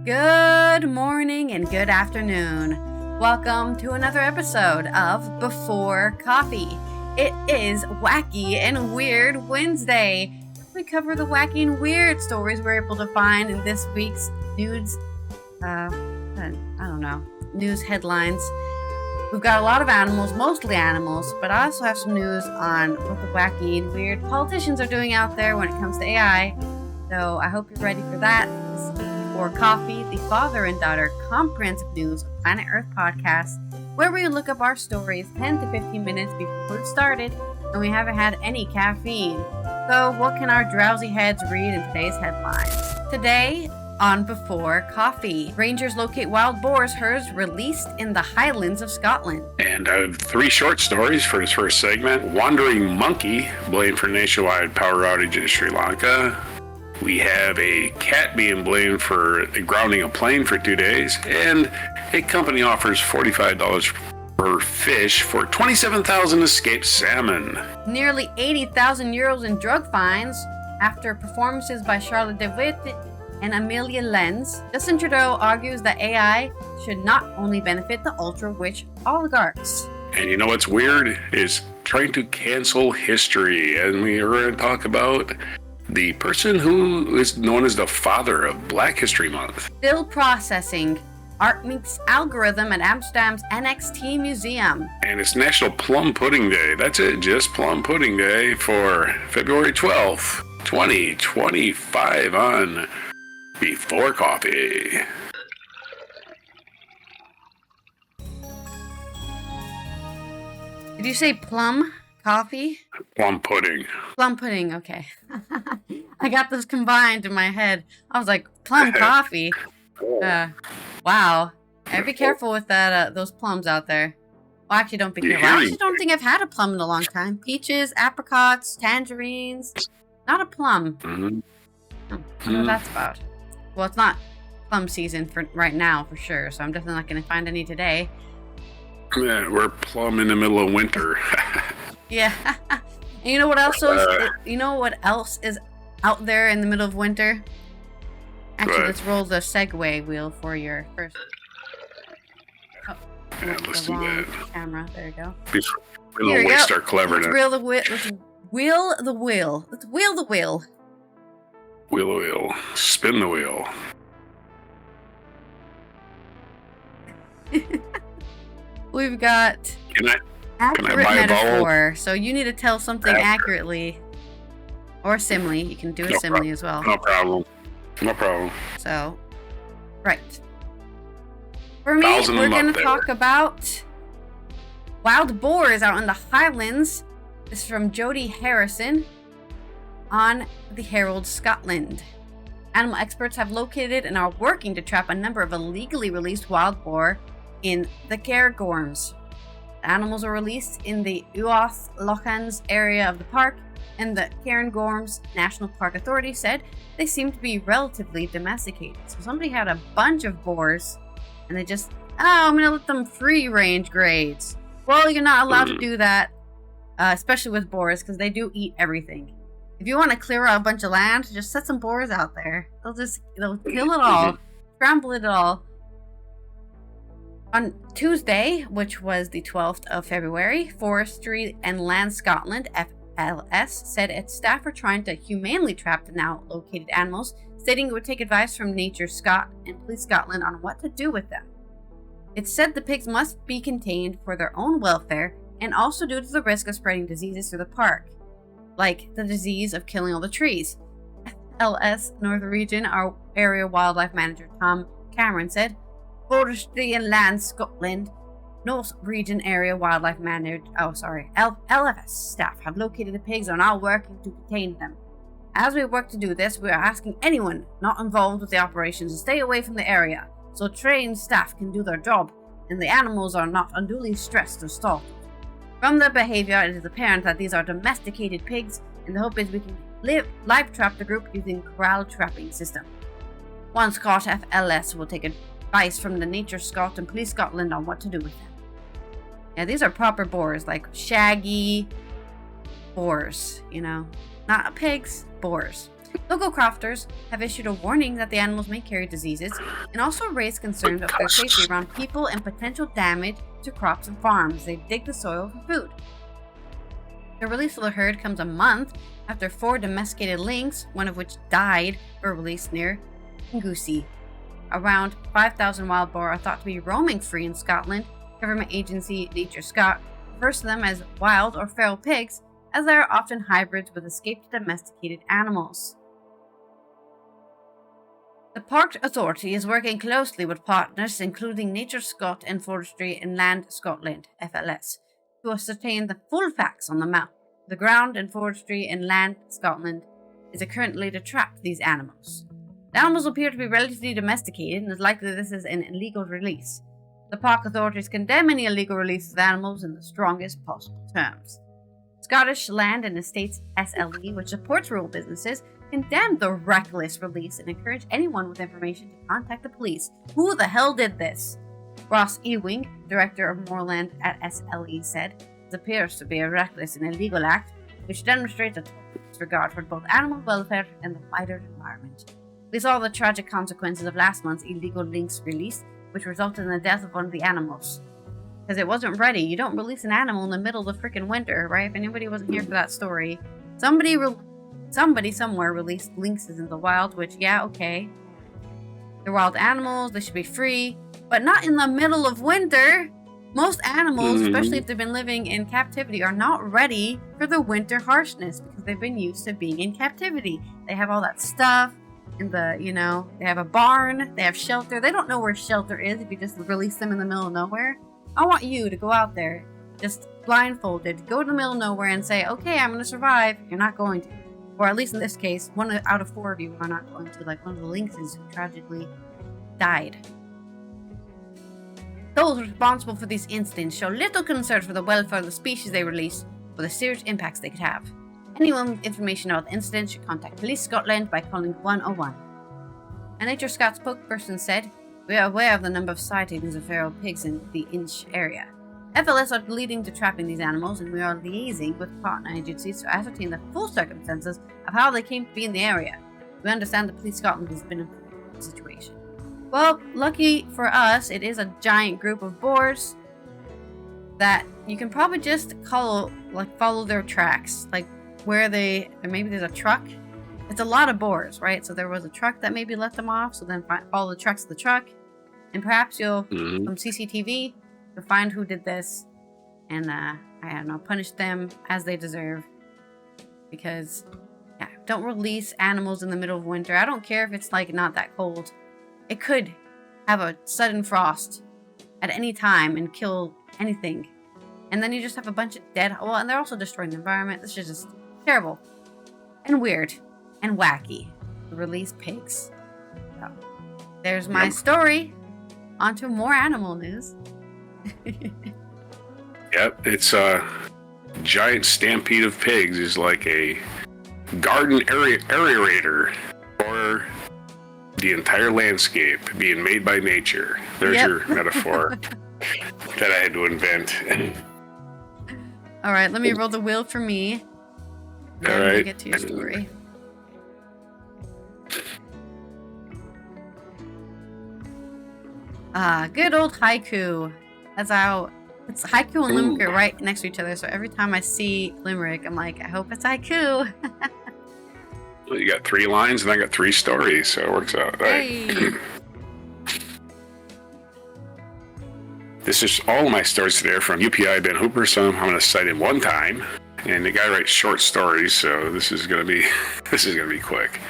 Good morning and good afternoon. Welcome to another episode of Before Coffee. It is Wacky and Weird Wednesday. We cover the wacky and weird stories we're able to find in this week's news, news headlines. We've got a lot of animals, mostly animals, but I also have some news on what the wacky and weird politicians are doing out there when it comes to AI. So I hope you're ready for that. This is Before Coffee, the father and daughter comprehensive news of Planet Earth podcast, where we look up our stories 10 to 15 minutes before it started, and we haven't had any caffeine. So what can our drowsy heads read in today's headlines? Today on Before Coffee, rangers locate wild boars herds released in the Highlands of Scotland. And I have three short stories for this first segment. Wandering monkey blamed for nationwide power outage in Sri Lanka. We have a cat being blamed for grounding a plane for 2 days. And a company offers $45 per fish for 27,000 escaped salmon. Nearly 80,000 euros in drug fines after performances by Charlotte de Witte and Amelia Lens. Justin Trudeau argues that AI should not only benefit the ultra-rich oligarchs. And you know what's weird is trying to cancel history. And we are going to talk about the person who is known as the father of Black History Month. Still processing Art Meets algorithm at Amsterdam's NXT Museum. And it's National Plum Pudding Day. That's it, just Plum Pudding Day for February 12th, 2025 on Before Coffee. Did you say plum coffee? Plum pudding. Plum pudding, okay. I got those combined in my head. I was like, plum coffee? Wow. Yeah, be careful with that. Those plums out there. Well, actually, don't be careful. I actually don't think I've had a plum in a long time. Peaches, apricots, tangerines. Not a plum. Mm-hmm. I don't know what that's about. Well, it's not plum season for right now, for sure. So I'm definitely not going to find any today. Yeah, we're plumb in the middle of winter. Yeah. And you know what else? You know what else is out there in the middle of winter? Actually, let's roll the segue wheel for your first. Oh, yeah, let's do that. Camera. There you go. We don't waste our cleverness. Let's wheel the wheel. Let's wheel the wheel. Let's wheel the wheel. Wheel the wheel. Spin the wheel. We've got accurate metaphor. So you need to tell something accurately. Or simile. You can do a simile as well. No problem. No problem. So, right. For me, we're going to talk about wild boars out in the Highlands. This is from Jody Harrison on the Herald, Scotland. Animal experts have located and are working to trap a number of illegally released wild boar in the Cairngorms. The animals are released in the Uath Lochans area of the park, and the Cairngorms National Park Authority said they seem to be relatively domesticated. So somebody had a bunch of boars, and they just, I'm going to let them free range graze. Well, you're not allowed to do that, especially with boars, because they do eat everything. If you want to clear out a bunch of land, just set some boars out there. They'll kill it all, scramble it all. On Tuesday, which was the 12th of February, Forestry and Land Scotland, FLS, said its staff are trying to humanely trap the now located animals, stating it would take advice from Nature Scot and Police Scotland on what to do with them. It said the pigs must be contained for their own welfare and also due to the risk of spreading diseases through the park, like the disease of killing all the trees. FLS North Region, our area wildlife manager Tom Cameron said, Forestry and Land Scotland North Region Area Wildlife Manager, LFS staff have located the pigs and are now working to contain them. As we work to do this, we are asking anyone not involved with the operations to stay away from the area, so trained staff can do their job and the animals are not unduly stressed or startled. From their behavior, it is apparent that these are domesticated pigs, and the hope is we can live trap the group using corral trapping system. Once caught, FLS will take advice from the Nature Scot and Police Scotland on what to do with them. Yeah, these are proper boars, like shaggy boars, you know. Not pigs, boars. Local crafters have issued a warning that the animals may carry diseases and also raised concerns of their safety around people and potential damage to crops and farms. They dig the soil for food. The release of the herd comes a month after 4 domesticated lynx, one of which died, were released near Ngusi. Around 5,000 wild boar are thought to be roaming free in Scotland. Government agency Nature Scot refers to them as wild or feral pigs, as they are often hybrids with escaped domesticated animals. The Park Authority is working closely with partners including Nature Scot and Forestry and Land Scotland (FLS) to ascertain the full facts on the matter. The Ground and Forestry and Land Scotland is currently to trap these animals. The animals appear to be relatively domesticated, and it's likely this is an illegal release. The park authorities condemn any illegal release of animals in the strongest possible terms. Scottish Land and Estates SLE, which supports rural businesses, condemned the reckless release and encouraged anyone with information to contact the police. Who the hell did this? Ross Ewing, director of Moorland at SLE, said, "This appears to be a reckless and illegal act, which demonstrates a total disregard for both animal welfare and the wider environment." We saw the tragic consequences of last month's illegal lynx release, which resulted in the death of one of the animals. Because it wasn't ready. You don't release an animal in the middle of the freaking winter, right? If anybody wasn't here for that story, somebody somewhere released lynxes in the wild, which, yeah, okay. They're wild animals, they should be free, but not in the middle of winter. Most animals, especially if they've been living in captivity, are not ready for the winter harshness because they've been used to being in captivity. They have all that stuff. They have a barn, they have shelter. They don't know where shelter is if you just release them in the middle of nowhere. I want you to go out there, just blindfolded, go to the middle of nowhere and say, okay, I'm going to survive. You're not going to. Or at least in this case, 1 out of 4 of you are not going to, like one of the lynxes who tragically died. Those responsible for these incidents show little concern for the welfare of the species they release or the serious impacts they could have. Anyone with information about the incident should contact Police Scotland by calling 101. A Nature Scot spokesperson said, "We are aware of the number of sightings of feral pigs in the Inch area. FLS are leading to trapping these animals, and we are liaising with partner agencies to ascertain the full circumstances of how they came to be in the area. We understand that Police Scotland has been informed of the situation." Well, lucky for us, it is a giant group of boars that you can probably just follow their tracks, maybe there's a truck. It's a lot of boars, right? So there was a truck that maybe let them off, so then follow the trucks to the truck, and perhaps you'll, from CCTV, you'll find who did this, and, punish them as they deserve. Because, don't release animals in the middle of winter. I don't care if it's, not that cold. It could have a sudden frost at any time and kill anything. And then you just have a bunch of dead... Well, and they're also destroying the environment. This is just terrible. And weird. And wacky. Release pigs. So, there's my story. On to more animal news. Yep, it's a giant stampede of pigs is like a garden aerator for the entire landscape being made by nature. There's your metaphor that I had to invent. All right, let me roll the wheel for me. All right. Get to your story. Good old haiku. It's haiku and limerick are right next to each other, so every time I see limerick, I'm like, I hope it's haiku. Well, you got 3 lines and I got 3 stories, so it works out. Hey. Right. This is all of my stories today are from UPI Ben Hooper, so I'm going to cite him one time. And the guy writes short stories, so this is going to be quick.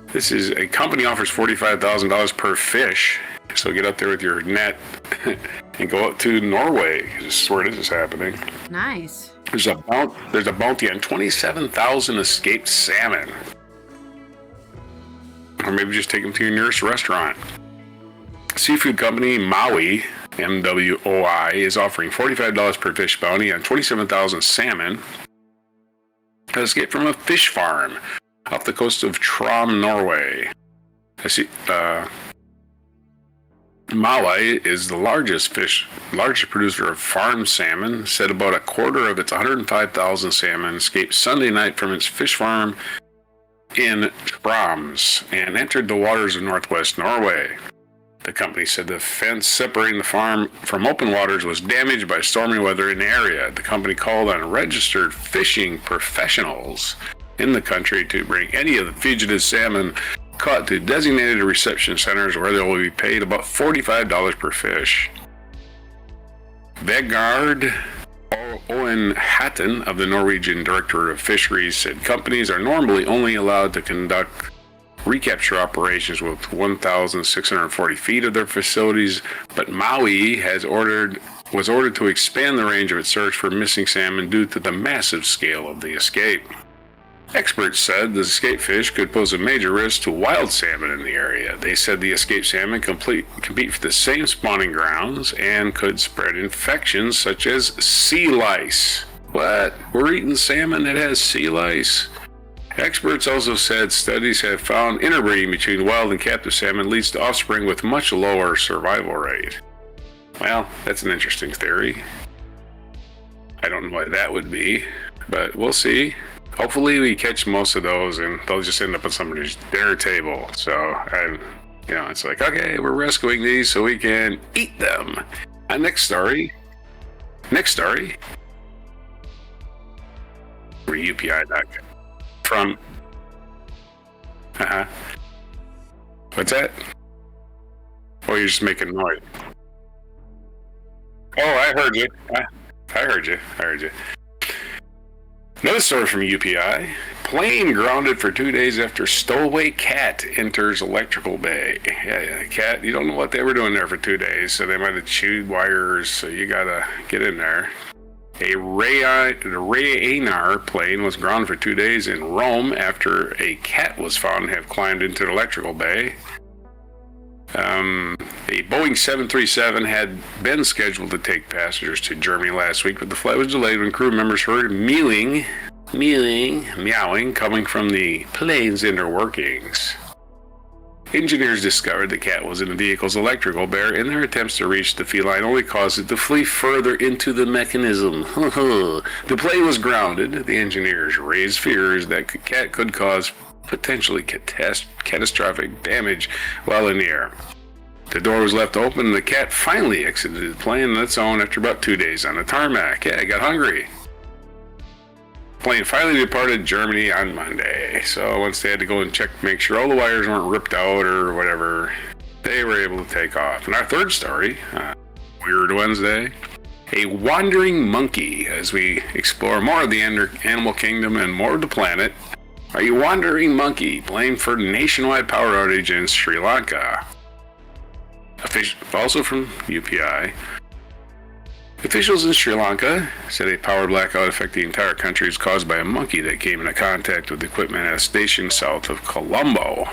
This is a company offers $45,000 per fish, so get up there with your net and go up to Norway. This is where this is happening. Nice. There's a bounty on 27,000 escaped salmon. Or maybe just take them to your nearest restaurant. Seafood company Maui, MWOI, is offering $45 per fish bounty on 27,000 salmon that escaped from a fish farm off the coast of Trom, Norway. Maui is the largest producer of farm salmon. Said about a quarter of its 105,000 salmon escaped Sunday night from its fish farm in Troms and entered the waters of northwest Norway. The company said the fence separating the farm from open waters was damaged by stormy weather in the area. The company called on registered fishing professionals in the country to bring any of the fugitive salmon caught to designated reception centers where they will be paid about $45 per fish. Vegard Owen Hatton of the Norwegian Directorate of Fisheries said companies are normally only allowed to conduct recapture operations with 1,640 feet of their facilities, but Maui was ordered to expand the range of its search for missing salmon due to the massive scale of the escape. Experts said the escaped fish could pose a major risk to wild salmon in the area. They said the escaped salmon compete for the same spawning grounds and could spread infections such as sea lice. What? We're eating salmon that has sea lice? Experts also said studies have found interbreeding between wild and captive salmon leads to offspring with much lower survival rate. Well, that's an interesting theory. I don't know why that would be, but we'll see. Hopefully we catch most of those and they'll just end up on somebody's dinner table. So, it's like, okay, we're rescuing these so we can eat them. Next story. For UPI.com. From, what's that? Oh, you're just making noise. Oh, I heard you. I heard you. Another story from UPI. Plane grounded for 2 days after stowaway cat enters electrical bay. Yeah, cat, you don't know what they were doing there for 2 days, so they might have chewed wires, so you gotta get in there. The Ryanair plane was grounded for 2 days in Rome after a cat was found to have climbed into the electrical bay. A Boeing 737 had been scheduled to take passengers to Germany last week, but the flight was delayed when crew members heard meowing coming from the plane's inner workings. Engineers discovered the cat was in the vehicle's electrical bay, and their attempts to reach the feline only caused it to flee further into the mechanism. The plane was grounded. The engineers raised fears that the cat could cause potentially catastrophic damage while in the air. The door was left open and the cat finally exited the plane on its own after about 2 days on the tarmac. Yeah, it got hungry. The plane finally departed Germany on Monday. So once they had to go and check to make sure all the wires weren't ripped out or whatever, they were able to take off. And our third story, Weird Wednesday, a wandering monkey as we explore more of the animal kingdom and more of the planet. A wandering monkey blamed for nationwide power outage in Sri Lanka. Also from UPI. Officials in Sri Lanka said a power blackout affecting the entire country was caused by a monkey that came into contact with equipment at a station south of Colombo.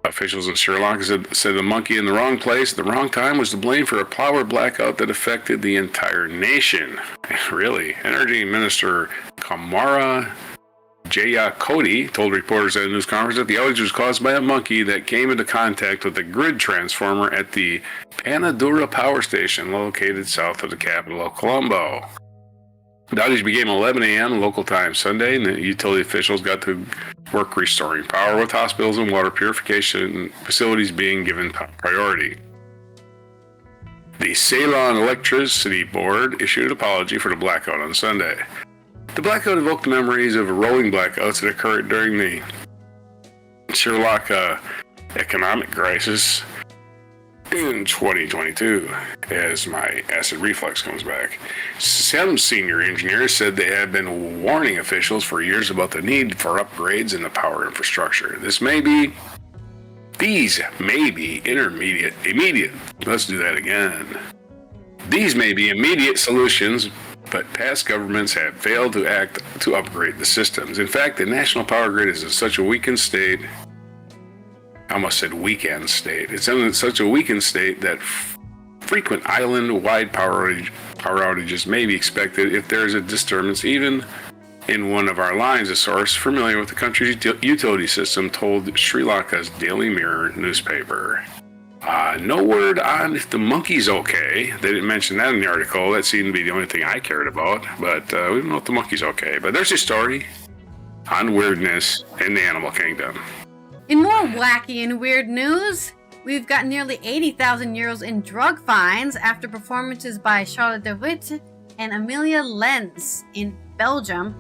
Officials in Sri Lanka said the monkey in the wrong place at the wrong time was to blame for a power blackout that affected the entire nation. Really? Energy Minister Kamara Jayakoti told reporters at a news conference that the outage was caused by a monkey that came into contact with the grid transformer at the Panadura power station located south of the capital of Colombo. The outage began at 11 a.m. local time Sunday, and the utility officials got to work restoring power, with hospitals and water purification facilities being given priority. The Ceylon Electricity Board issued an apology for the blackout on Sunday. The blackout evoked memories of rolling blackouts that occurred during the Sri Lanka economic crisis in 2022, as my acid reflux comes back. Some senior engineers said they had been warning officials for years about the need for upgrades in the power infrastructure. These may be immediate. Let's do that again. These may be immediate solutions, but past governments have failed to act to upgrade the systems. In fact, the national power grid is in such a weakened state. I almost said weekend state. It's in such a weakened state that frequent island-wide power outages may be expected if there is a disturbance even in one of our lines. A source familiar with the country's utility system told Sri Lanka's Daily Mirror newspaper. No word on if the monkey's okay. They didn't mention that in the article. That seemed to be the only thing I cared about. But we don't know if the monkey's okay. But there's your story. on weirdness in the animal kingdom. In more wacky and weird news, we've got nearly 80,000 euros in drug fines after performances by Charlotte de Witte and Amelia Lens in Belgium.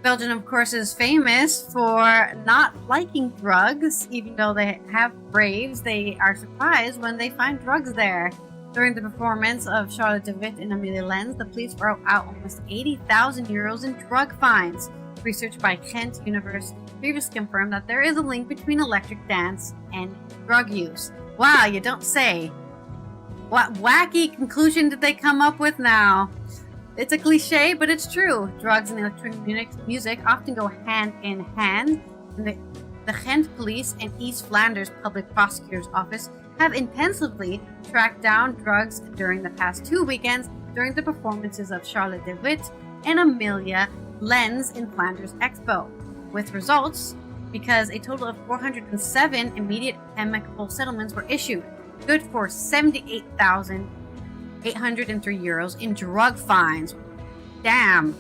Belgium, of course, is famous for not liking drugs. Even though they have raves, they are surprised when they find drugs there. During the performance of Charlotte de Witte and Amelia Lens, the police wrote out almost 80,000 euros in drug fines. Research by Kent University previously confirmed that there is a link between electric dance and drug use. Wow, you don't say. What wacky conclusion did they come up with now? It's a cliche, but it's true. Drugs and electronic music often go hand in hand. And the Ghent Police and East Flanders Public Prosecutor's Office have intensively tracked down drugs during the past 2 weekends during the performances of Charlotte de Witte and Amelia Lens in Flanders Expo, with results because a total of 407 immediate amicable settlements were issued, good for 78,803 euros in drug fines. Damn.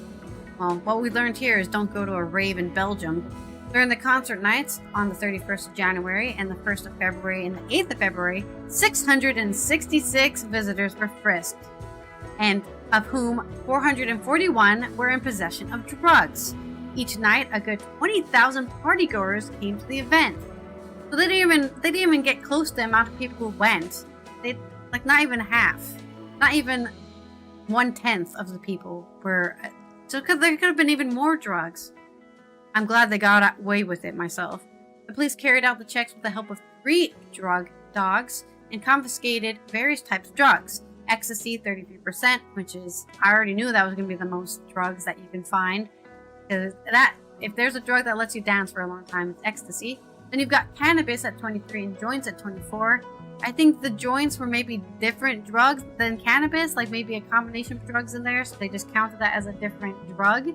Well, what we learned here is don't go to a rave in Belgium. During the concert nights on the 31st of January and the 1st of February and the 8th of February, 666 visitors were frisked, and of whom 441 were in possession of drugs. Each night, a good 20,000 partygoers came to the event. So they didn't even get close to the amount of people who went. They not even half, not even 1/10 of the people were. So there could have been even more drugs. I'm glad they got away with it myself. The police carried out the checks with the help of 3 drug dogs and confiscated various types of drugs. Ecstasy, 33%, which is, I already knew that was going to be the most drugs that you can find. Because if there's a drug that lets you dance for a long time, it's ecstasy. Then you've got cannabis at 23 and joints at 24. I think the joints were maybe different drugs than cannabis, like maybe a combination of drugs in there, so they just counted that as a different drug.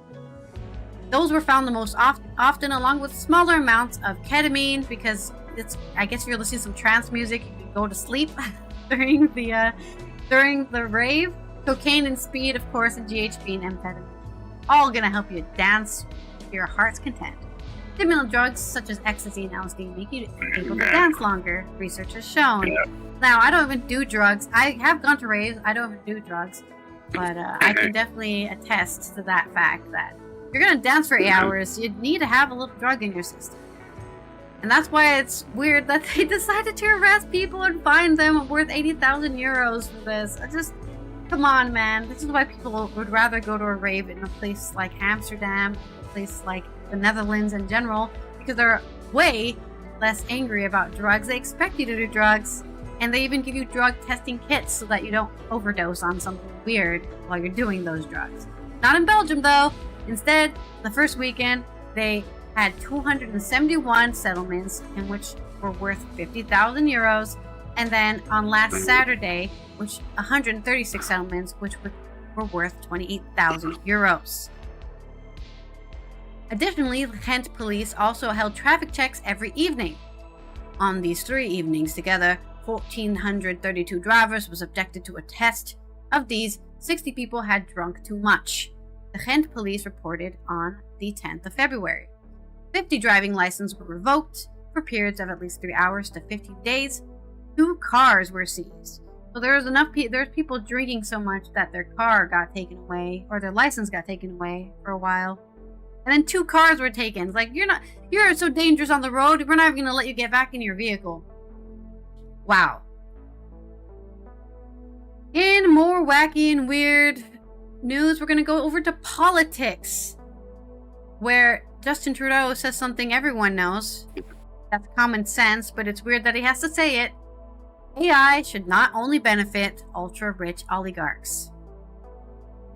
Those were found the most often, along with smaller amounts of ketamine, because I guess if you're listening to some trance music, you can go to sleep during the rave. Cocaine and speed, of course, and GHB and amphetamine. All gonna help you dance to your heart's content. Stimulant drugs such as ecstasy and LSD make you able to dance longer, research has shown. Yeah. Now, I don't even do drugs. I have gone to raves. I don't even do drugs. But I can definitely attest to that fact that if you're going to dance for 8 hours, you need to have a little drug in your system. And that's why it's weird that they decided to arrest people and fine them worth 80,000 euros for this. Come on, man. This is why people would rather go to a rave in a place like Amsterdam, a place like the Netherlands in general, because they're way less angry about drugs. They expect you to do drugs, and they even give you drug testing kits so that you don't overdose on something weird while you're doing those drugs. Not in Belgium, though. Instead, the first weekend, they had 271 settlements, in which were worth 50,000 euros, and then on last Saturday, 136 settlements, which were worth 28,000 euros. Additionally, the Ghent police also held traffic checks every evening. On these 3 evenings together, 1,432 drivers were subjected to a test. Of these, 60 people had drunk too much. The Ghent police reported on the 10th of February. 50 driving licenses were revoked for periods of at least 3 hours to 15 days. 2 cars were seized. So there's people drinking so much that their car got taken away, or their license got taken away for a while. And then 2 cars were taken. It's like, you're so dangerous on the road, we're not even going to let you get back in your vehicle. Wow. In more wacky and weird news, we're going to go over to politics, where Justin Trudeau says something everyone knows. That's common sense, but it's weird that he has to say it. AI should not only benefit ultra-rich oligarchs.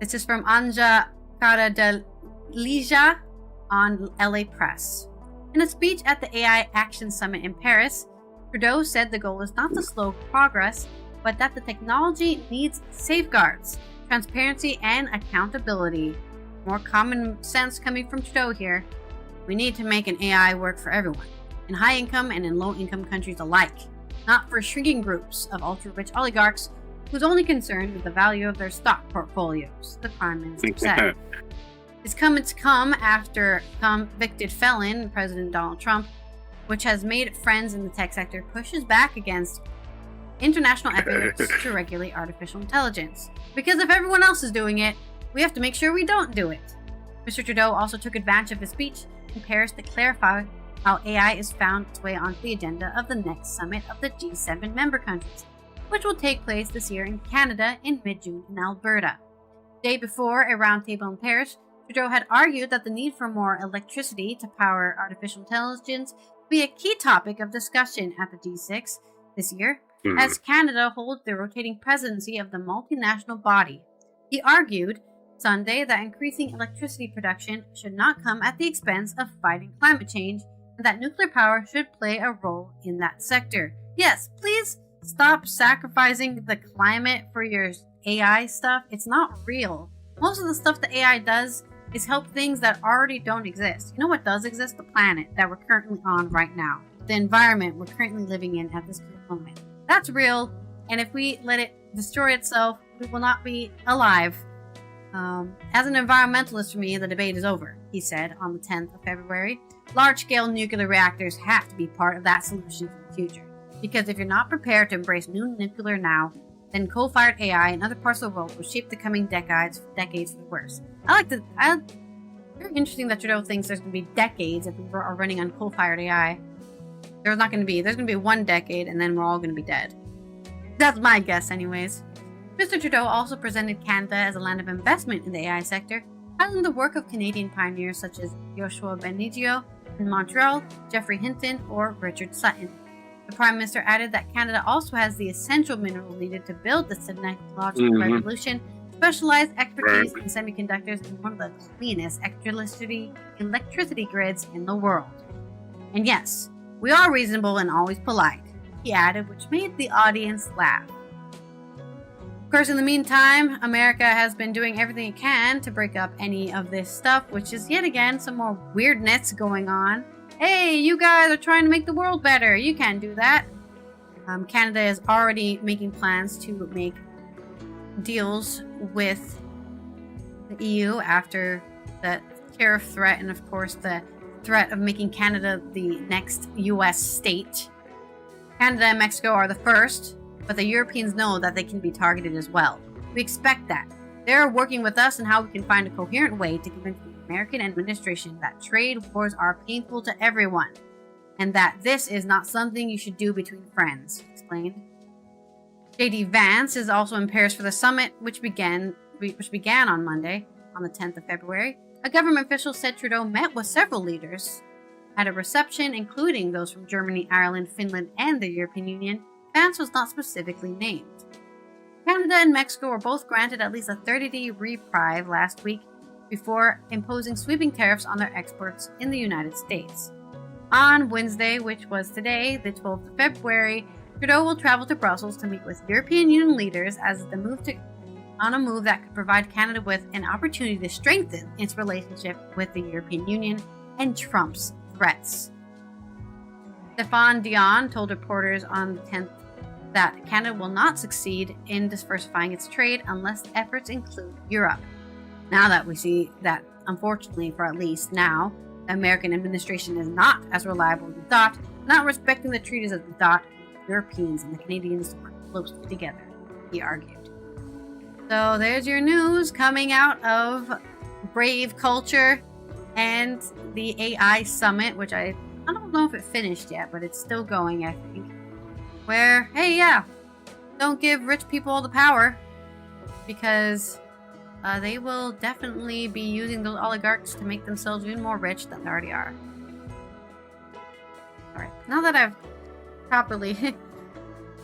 This is from Anja Karadalija on LA Press. In a speech at the AI Action Summit in Paris, Trudeau said the goal is not to slow progress, but that the technology needs safeguards, transparency, and accountability. More common sense coming from Trudeau here. We need to make an AI work for everyone, in high-income and in low-income countries alike, not for shrinking groups of ultra-rich oligarchs whose only concern is the value of their stock portfolios, the Prime Minister said. It's coming to come after convicted felon President Donald Trump, which has made friends in the tech sector, pushes back against international efforts to regulate artificial intelligence. Because if everyone else is doing it, we have to make sure we don't do it. Mr. Trudeau also took advantage of his speech in Paris to clarify how AI has found its way onto the agenda of the next summit of the G7 member countries, which will take place this year in Canada in mid-June in Alberta. The day before a roundtable in Paris, Trudeau had argued that the need for more electricity to power artificial intelligence would be a key topic of discussion at the G6 this year, as Canada holds the rotating presidency of the multinational body. He argued Sunday that increasing electricity production should not come at the expense of fighting climate change, and that nuclear power should play a role in that sector. Yes, please stop sacrificing the climate for your AI stuff. It's not real. Most of the stuff that AI does is help things that already don't exist. You know what does exist? The planet that we're currently on right now. The environment we're currently living in at this moment. That's real, and if we let it destroy itself, we will not be alive. As an environmentalist, for me, the debate is over, he said on the 10th of February. Large-scale nuclear reactors have to be part of that solution for the future. Because if you're not prepared to embrace new nuclear now, then coal-fired AI in other parts of the world will shape the coming decades for the worse. Very interesting that Trudeau thinks there's going to be decades if we are running on coal-fired AI. There's going to be 1 decade, and then we're all going to be dead. That's my guess, anyways. Mr. Trudeau also presented Canada as a land of investment in the AI sector, highlighting the work of Canadian pioneers such as Yoshua Bengio in Montreal, Geoffrey Hinton, or Richard Sutton. The Prime Minister added that Canada also has the essential minerals needed to build the technological revolution, specialized expertise in semiconductors, and one of the cleanest electricity grids in the world. And yes, we are reasonable and always polite, he added, which made the audience laugh. Of course, in the meantime, America has been doing everything it can to break up any of this stuff, which is yet again some more weirdness going on. Hey, you guys are trying to make the world better. You can't do that. Canada is already making plans to make deals with the EU after the tariff threat and, of course, the threat of making Canada the next U.S. state. Canada and Mexico are the first, but the Europeans know that they can be targeted as well. We expect that. They're working with us on how we can find a coherent way to convince the American administration that trade wars are painful to everyone, and that this is not something you should do between friends, he explained. J.D. Vance is also in Paris for the summit, which began on Monday, on the 10th of February. A government official said Trudeau met with several leaders at a reception, including those from Germany, Ireland, Finland, and the European Union. Vance was not specifically named. Canada and Mexico were both granted at least a 30-day reprieve last week before imposing sweeping tariffs on their exports in the United States. On Wednesday, which was today, the 12th of February, Trudeau will travel to Brussels to meet with European Union leaders as a move that could provide Canada with an opportunity to strengthen its relationship with the European Union and Trump's threats. Stéphane Dion told reporters on the 10th that Canada will not succeed in diversifying its trade unless efforts include Europe. Now that we see that, unfortunately, for at least now, the American administration is not as reliable as we thought, not respecting the treaties as we thought, the Europeans and the Canadians work closely together, he argued. So there's your news coming out of Brave Culture and the AI Summit, which I don't know if it finished yet, but it's still going, I think. Where, hey, yeah, don't give rich people all the power, because they will definitely be using those oligarchs to make themselves even more rich than they already are. Alright, now that I've properly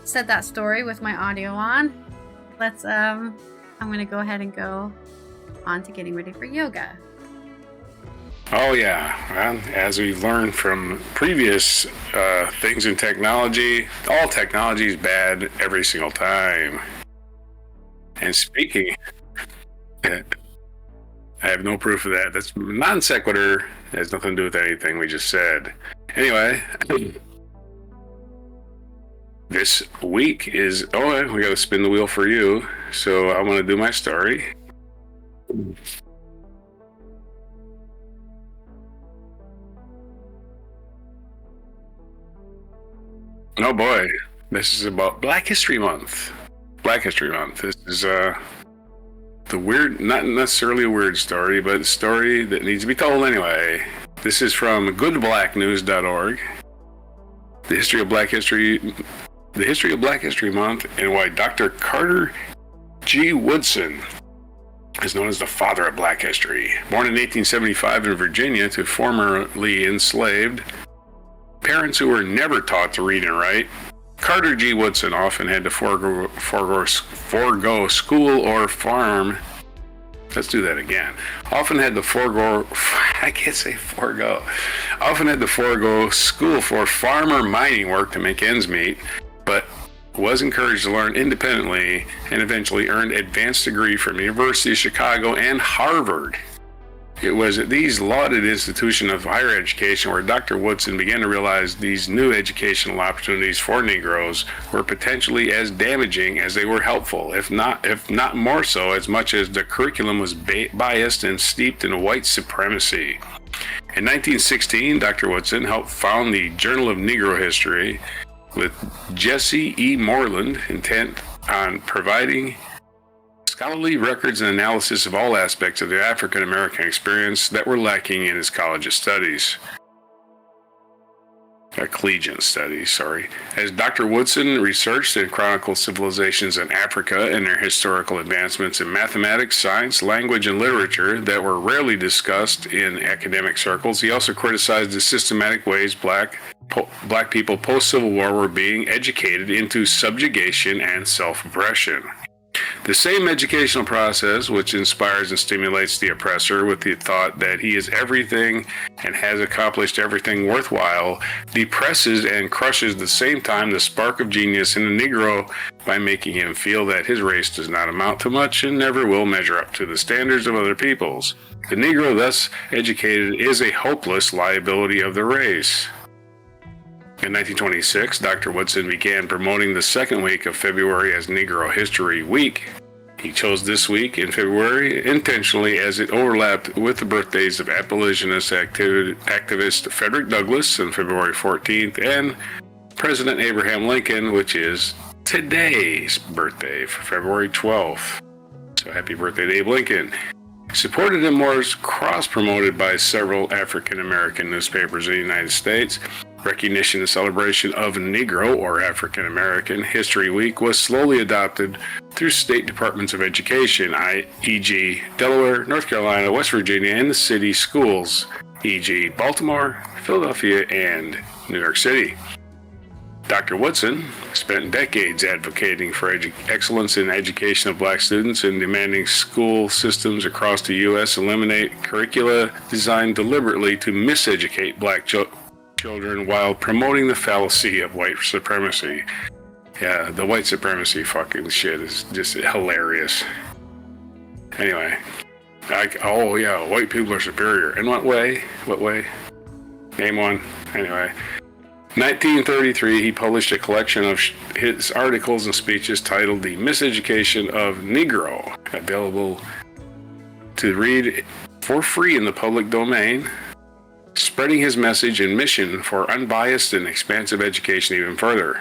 said that story with my audio on, I'm going to go ahead and go on to getting ready for yoga. Oh, yeah. Well, as we've learned from previous things in technology, all technology is bad every single time. And speaking, I have no proof of that. That's non sequitur. It has nothing to do with anything we just said. Anyway, this week is, we got to spin the wheel for you. So I want to do my story. Oh boy, this is about Black History Month. Black History Month. This is the weird, not necessarily a weird story, but a story that needs to be told anyway. This is from goodblacknews.org. The history of Black History Month, and why Dr. Carter G. Woodson is known as the father of Black history. Born in 1875 in Virginia to formerly enslaved parents who were never taught to read and write, Carter G. Woodson often had to forego school or farm. Let's do that again. Often had to forego school for farm or mining work to make ends meet, but was encouraged to learn independently and eventually earned advanced degree from University of Chicago and Harvard. It was at these lauded institutions of higher education where Dr. Woodson began to realize these new educational opportunities for Negroes were potentially as damaging as they were helpful, if not more so, as much as the curriculum was biased and steeped in white supremacy. In 1916, Dr. Woodson helped found the Journal of Negro History with Jesse E. Moreland, intent on providing scholarly records and analysis of all aspects of the African American experience that were lacking in his collegiate studies. Collegiate studies, sorry. As Dr. Woodson researched and chronicled civilizations in Africa and their historical advancements in mathematics, science, language, and literature that were rarely discussed in academic circles, he also criticized the systematic ways black people post-Civil War were being educated into subjugation and self-oppression. The same educational process which inspires and stimulates the oppressor with the thought that he is everything and has accomplished everything worthwhile depresses and crushes at the same time the spark of genius in the Negro by making him feel that his race does not amount to much and never will measure up to the standards of other peoples. The Negro, thus educated, is a hopeless liability of the race. In 1926, Dr. Woodson began promoting the second week of February as Negro History Week. He chose this week in February intentionally as it overlapped with the birthdays of abolitionist activist Frederick Douglass on February 14th and President Abraham Lincoln, which is today's birthday, for February 12th. So happy birthday to Abe Lincoln. Supported and was cross-promoted by several African-American newspapers in the United States. Recognition and celebration of Negro or African American History Week was slowly adopted through state departments of education, e.g. Delaware, North Carolina, West Virginia, and the city schools, e.g. Baltimore, Philadelphia, and New York City. Dr. Woodson spent decades advocating for excellence in education of black students and demanding school systems across the U.S. eliminate curricula designed deliberately to miseducate black children while promoting the fallacy of white supremacy. Yeah, the white supremacy fucking shit is just hilarious. Anyway, white people are superior. In what way? What way? Name one. Anyway. 1933, he published a collection of his articles and speeches titled The Miseducation of Negro, available to read for free in the public domain, spreading his message and mission for unbiased and expansive education even further.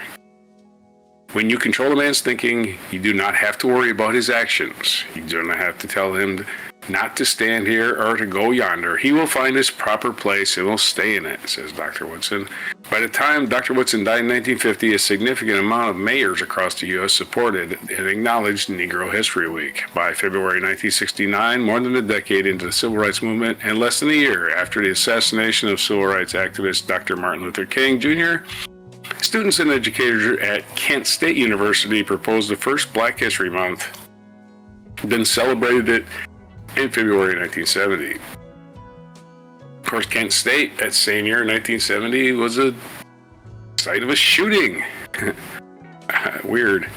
When you control a man's thinking, you do not have to worry about his actions. You do not have to tell him not to stand here or to go yonder. He will find his proper place and will stay in it, says Dr. Woodson. By the time Dr. Woodson died in 1950, a significant amount of mayors across the U.S. supported and acknowledged Negro History Week. By February 1969, more than a decade into the Civil Rights Movement and less than a year after the assassination of civil rights activist Dr. Martin Luther King Jr., students and educators at Kent State University proposed the first Black History Month, then celebrated it in February 1970. Of course, Kent State that same year, 1970, was a site of a shooting. Weird.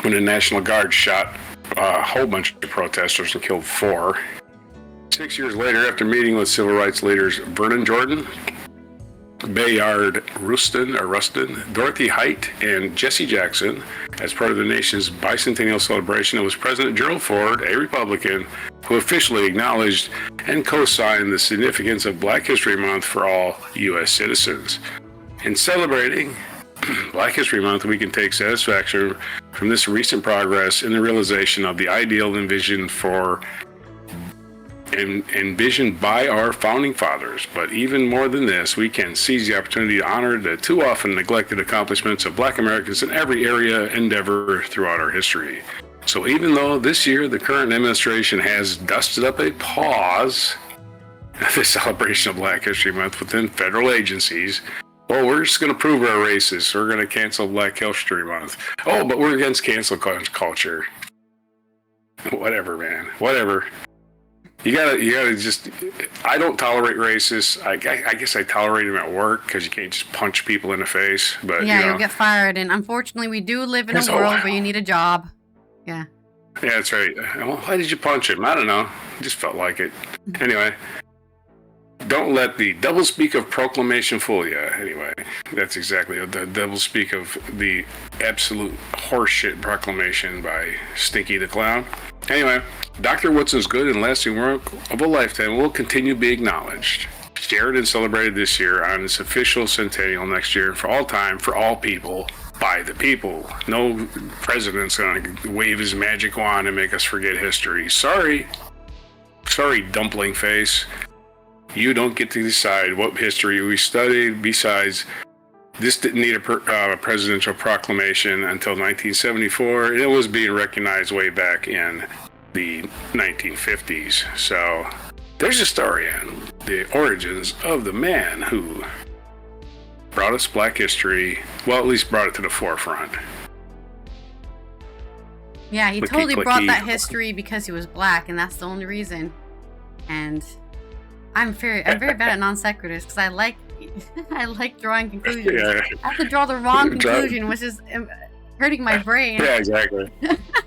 When the National Guard shot a whole bunch of protesters and killed 4. 6 years later, after meeting with civil rights leaders Vernon Jordan, Bayard Rustin, Dorothy Height, and Jesse Jackson, as part of the nation's bicentennial celebration, it was President Gerald Ford, a Republican, who officially acknowledged and co-signed the significance of Black History Month for all U.S. citizens. In celebrating Black History Month, we can take satisfaction from this recent progress in the realization of the ideal envisioned by our founding fathers. But even more than this, we can seize the opportunity to honor the too often neglected accomplishments of Black Americans in every area endeavor throughout our history. So even though this year the current administration has dusted up a pause at the celebration of Black History Month within federal agencies, oh, we're just going to prove we're racist. We're going to cancel Black History Month. Oh, but we're against cancel culture. Whatever, man. Whatever. You gotta just. I don't tolerate racists. I guess I tolerate them at work because you can't just punch people in the face. But yeah, you'll get fired. And unfortunately, we do live in a world where you need a job. Yeah. Yeah, that's right. Well, why did you punch him? I don't know. I just felt like it. Anyway. Don't let the doublespeak of proclamation fool you. Anyway, that's exactly the doublespeak of the absolute horseshit proclamation by Stinky the Clown. Anyway, Dr. Woodson's good and lasting work of a lifetime will continue to be acknowledged, shared, and celebrated this year on its official centennial next year for all time, for all people, by the people. No president's going to wave his magic wand and make us forget history. Sorry, dumpling face. You don't get to decide what history we studied. Besides, this didn't need a presidential proclamation until 1974. It was being recognized way back in the 1950s. So there's a story on the origins of the man who brought us Black history. Well, at least brought it to the forefront. Yeah, he totally brought that history because he was Black, and that's the only reason. And I'm very bad at non sequiturs because I like drawing conclusions. Yeah. I have to draw the wrong conclusion, which is hurting my brain. Yeah, exactly.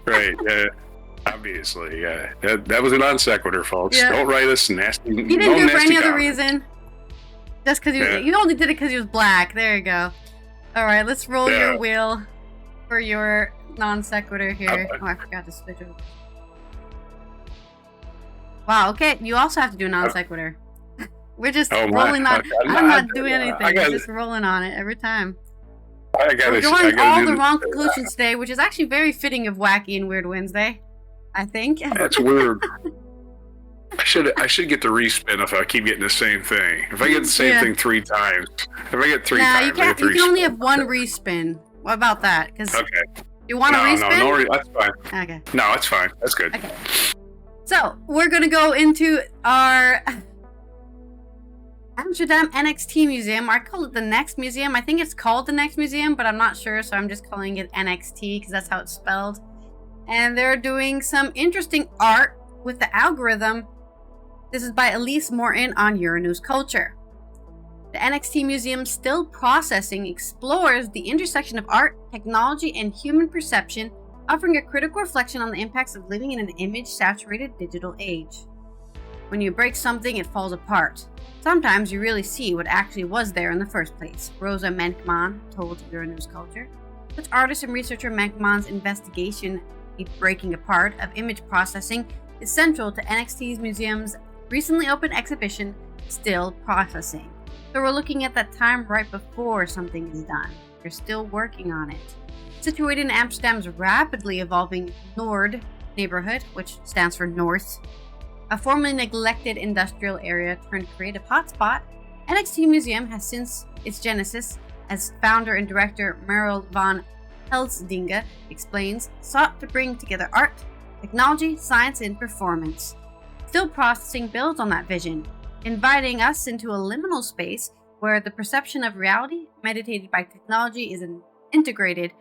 Right. Yeah. Obviously, yeah. That was a non sequitur, folks. Yeah. Don't write us nasty. He didn't do it for any other reason. Just because you only did it because he was Black. There you go. All right, let's roll your wheel for your non sequitur here. Oh, I forgot to switch over. Wow, okay. You also have to do a non sequitur. We're just rolling on. I'm not doing anything. We're just rolling on it every time. We're drawing all the wrong conclusions today, which is actually very fitting of Wacky and Weird Wednesday, I think. That's weird. I should get the respin if I keep getting the same thing. If I get the same thing 3 times. If I get 3 times, you can't. You can only have 1 respin. What about that? Because you want a respin? No, that's fine. Okay. No, that's fine. That's good. Okay. So, we're going to go into our Amsterdam NXT Museum. I call it the Next Museum. I think it's called the Next Museum, but I'm not sure, so I'm just calling it NXT because that's how it's spelled. And they're doing some interesting art with the algorithm. This is by Elise Morton on Euronews Culture. The NXT Museum Still Processing explores the intersection of art, technology, and human perception, offering a critical reflection on the impacts of living in an image-saturated digital age. When you break something, it falls apart. Sometimes you really see what actually was there in the first place, Rosa Menkman told Euronews Culture. Such artist and researcher Menkman's investigation, a breaking apart of image processing, is central to NXT's museum's recently opened exhibition, Still Processing. So we're looking at that time right before something is done. You're still working on it. Situated in Amsterdam's rapidly evolving Noord neighborhood, which stands for North, a formerly neglected industrial area turned creative hotspot, NXT Museum has since its genesis, as founder and director Meryl van Helsdinge explains, sought to bring together art, technology, science, and performance. Still Processing builds on that vision, inviting us into a liminal space where the perception of reality, meditated by technology, is integrated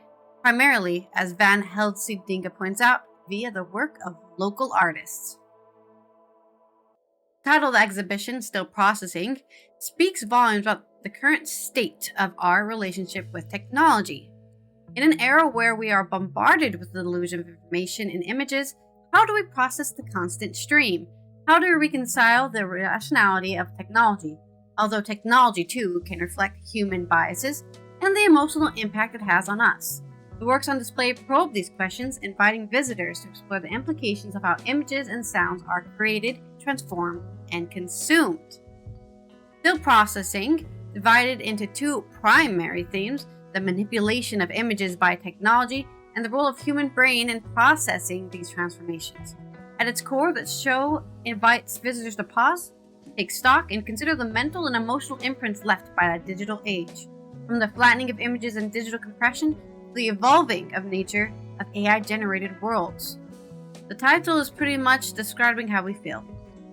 primarily, as Van Helsdinge points out, via the work of local artists. The title of the exhibition, Still Processing, speaks volumes about the current state of our relationship with technology. In an era where we are bombarded with the delusion of information and images, how do we process the constant stream? How do we reconcile the rationality of technology, although technology too can reflect human biases and the emotional impact it has on us? The works on display probe these questions, inviting visitors to explore the implications of how images and sounds are created, transformed, and consumed. Still Processing divided into two primary themes: the manipulation of images by technology and the role of human brain in processing these transformations. At its core, the show invites visitors to pause, take stock, and consider the mental and emotional imprints left by that digital age. From the flattening of images and digital compression to the evolving of nature of AI-generated worlds. The title is pretty much describing how we feel.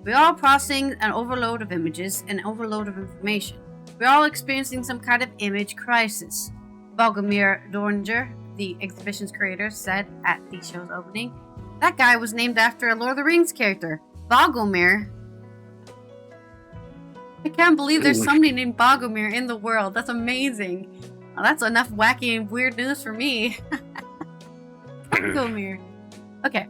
We're all processing an overload of images, an overload of information. We're all experiencing some kind of image crisis. Bogomir Doringer, the exhibition's creator, said at the show's opening, "That guy was named after a Lord of the Rings character, Bogomir. I can't believe there's somebody named Bogomir in the world. That's amazing. Well, that's enough wacky and weird news for me." Bogomir. Okay.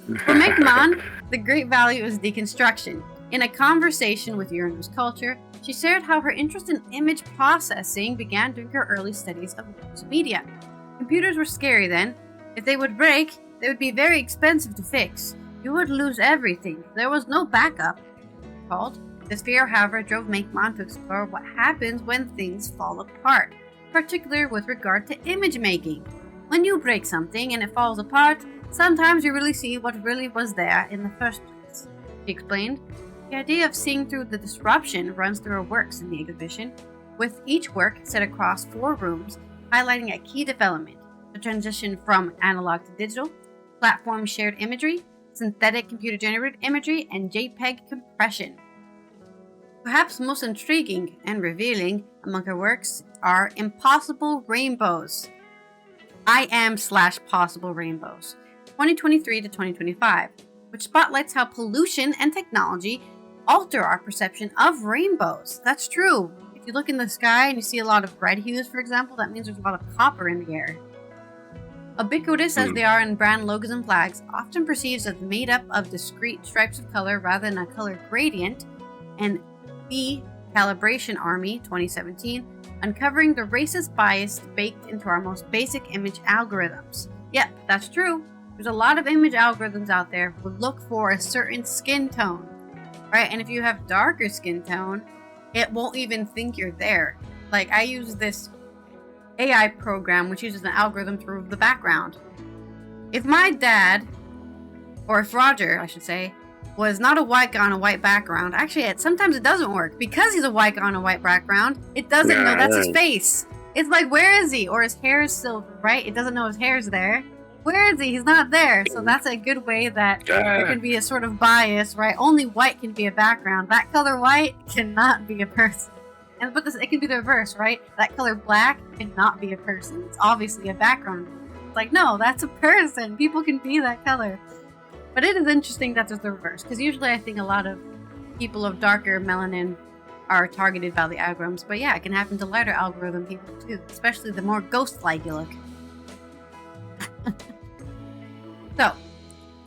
For McMahon, the great value is deconstruction. In a conversation with Uranus Culture, she shared how her interest in image processing began during her early studies of news media. Computers were scary then. If they would break, they would be very expensive to fix. You would lose everything. There was no backup. Called. This fear, however, drove McMahon to explore what happens when things fall apart, particularly with regard to image making. When you break something and it falls apart, sometimes you really see what really was there in the first place. She explained, the idea of seeing through the disruption runs through her works in the exhibition, with each work set across 4 rooms, highlighting a key development: the transition from analog to digital, platform shared imagery, synthetic computer-generated imagery, and JPEG compression. Perhaps most intriguing and revealing among her works are Impossible Rainbows, Possible Rainbows, 2023 to 2025, which spotlights how pollution and technology alter our perception of rainbows. That's true. If you look in the sky and you see a lot of red hues, for example, that means there's a lot of copper in the air. Ubiquitous as they are in brand logos and flags, often perceived as made up of discrete stripes of color rather than a color gradient, and the Calibration Army 2017, uncovering the racist bias baked into our most basic image algorithms. Yep, that's true. There's a lot of image algorithms out there who look for a certain skin tone, right? And if you have darker skin tone, it won't even think you're there. Like, I use this AI program which uses an algorithm to remove the background. If my dad, or if Roger, I should say, was not a white guy on a white background, actually, sometimes it doesn't work. Because he's a white guy on a white background, it doesn't know that's his face. It's like, where is he? Or his hair is silver, right? It doesn't know his hair is there. Where is he? He's not there. So that's a good way that there can be a sort of bias, right? Only white can be a background. That color white cannot be a person. But it can be the reverse, right? That color black cannot be a person. It's obviously a background. It's like, no, that's a person. People can be that color. But it is interesting that there's the reverse, because usually I think a lot of people of darker melanin are targeted by the algorithms. But yeah, it can happen to lighter algorithm people too, especially the more ghost-like you look. So,